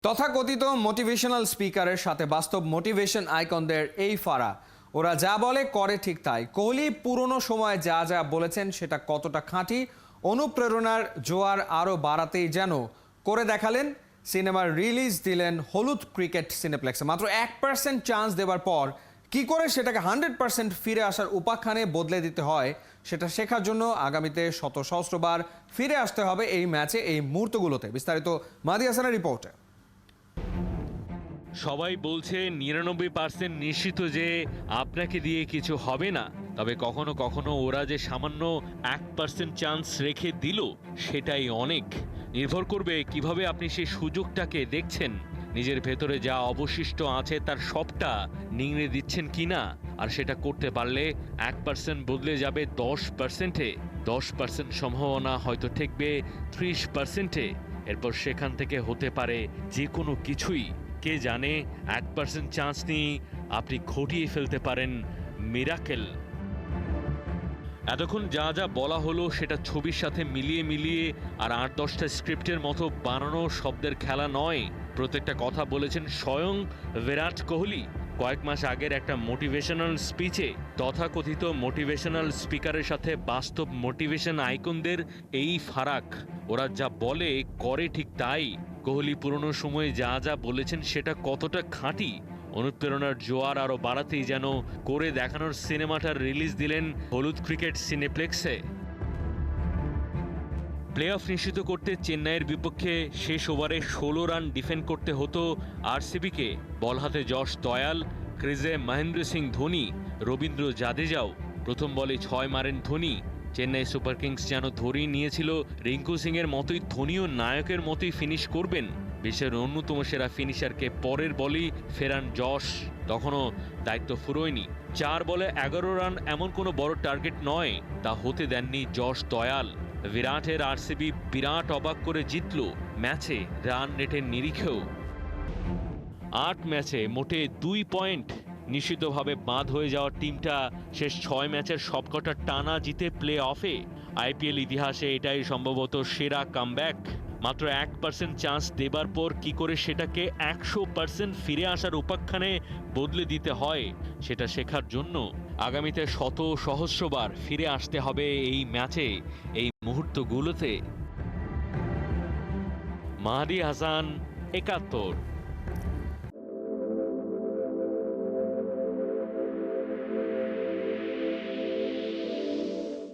তথাকথিত মোটিভেশনাল স্পিকারের সাথে বাস্তব মোটিভেশন আইকনদের এই ফাড়া, ওরা যা বলে করে ঠিক তাই। কোহলি পুরনো সময়ে যা যা বলেছেন সেটা কতটা খাঁটি, অনুপ্রেরণার জোয়ার আরও বাড়াতেই যেন করে দেখালেন। সিনেমার রিলিজ দিলেন হলুদ ক্রিকেট সিনেপ্লেক্সে। মাত্র 1% চান্স দেওয়ার পর কি করে সেটাকে 100% ফিরে আসার উপাখ্যানে বদলে দিতে হয়, সেটা শেখার জন্য আগামীতে শত সহস্রবার ফিরে আসতে হবে এই ম্যাচে, এই মুহূর্তগুলোতে। বিস্তারিত মাহদি হাসানের রিপোর্টে। সবাই বলছে 99% নিশ্চিত যে আপনাকে দিয়ে কিছু হবে না, তবে কখনো কখনো ওরা যে সামান্য 1% চান্স রেখে দিল সেটাই অনেক। নির্ভর করবে কিভাবে আপনি সেই সুযোগটাকে দেখছেন, নিজের ভেতরে যা অবশিষ্ট আছে তার সবটা নিংড়ে দিচ্ছেন কিনা। আর সেটা করতে পারলে 1% বদলে যাবে 10%-এ, 10% সম্ভাবনা হয়তো ঠেকবে 30%-এ। এরপর সেখান থেকে হতে পারে যে কোনো কিছুই। কে জানে, 1% চান্স নিয়ে আপনি ঘটিয়ে ফেলতে পারেন মিরাকেল। এতক্ষণ যা যা বলা হলো সেটা ছবির সাথে মিলিয়ে মিলিয়ে আর 8-10টা স্ক্রিপ্টের মতো বানানো শব্দের খেলা নয়। প্রত্যেকটা কথা বলেছেন স্বয়ং বিরাট কোহলি। কয়েক মাস আগের একটা মোটিভেশনাল স্পিচে তথাকথিত মোটিভেশনাল স্পিকারের সাথে বাস্তব মোটিভেশন আইকনদের এই ফারাক, ওরা যা বলে করে ঠিক তাই। কোহলি পুরনো সময়ে যা যা বলেছেন সেটা কতটা খাঁটি, অনুপ্রেরণার জোয়ার আরও বাড়াতেই যেন করে দেখানোর সিনেমাটার রিলিজ দিলেন হলুদ ক্রিকেট সিনেপ্লেক্সে। প্লে অফ নিশ্চিত করতে চেন্নাইয়ের বিপক্ষে শেষ ওভারে 16 রান ডিফেন্ড করতে হতো আরসিবিকে। বল হাতে যশ দয়াল, ক্রিজে মহেন্দ্র সিং ধোনি, রবীন্দ্র জাদেজাও। প্রথম বলে 6 মারেন ধোনি। চেন্নাই সুপার কিংস যেন ধরেই নিয়েছিল রিঙ্কু সিংয়ের মতোই ধোনিও নায়কের মতোই ফিনিশ করবেন। বিশ্বের অন্যতম সেরা ফিনিশারকে পরের বলেই ফেরান যশ। তখনও দায়িত্ব ফুরোয়নি। 4 বলে 11 রান এমন কোনো বড় টার্গেট নয়, তা হতে দেননি যশ দয়াল। বিরাটের আরসিবি বিরাট অবাক করে জিতল ম্যাচে রান রেটের নিরিখেও। 8 ম্যাচে মোটে 2 পয়েন্ট নিশ্চিতভাবে বাদ হয়ে যাওয়া টিমটা শেষ 6 ম্যাচের সবকটা টানা জিতে প্লে অফে। আইপিএল ইতিহাসে এটাই সম্ভবত সেরা কামব্যাক। মাত্র 1% চান্স দেবার পর কি করে সেটাকে 100% ফিরে আসার উপাখ্যানে বদলে দিতে হয়, সেটা শেখার জন্য আগামীতে শত সহস্রবার ফিরে আসতে হবে এই ম্যাচে, এই মুহূর্তগুলোতে। মাহদি হাসান, 71।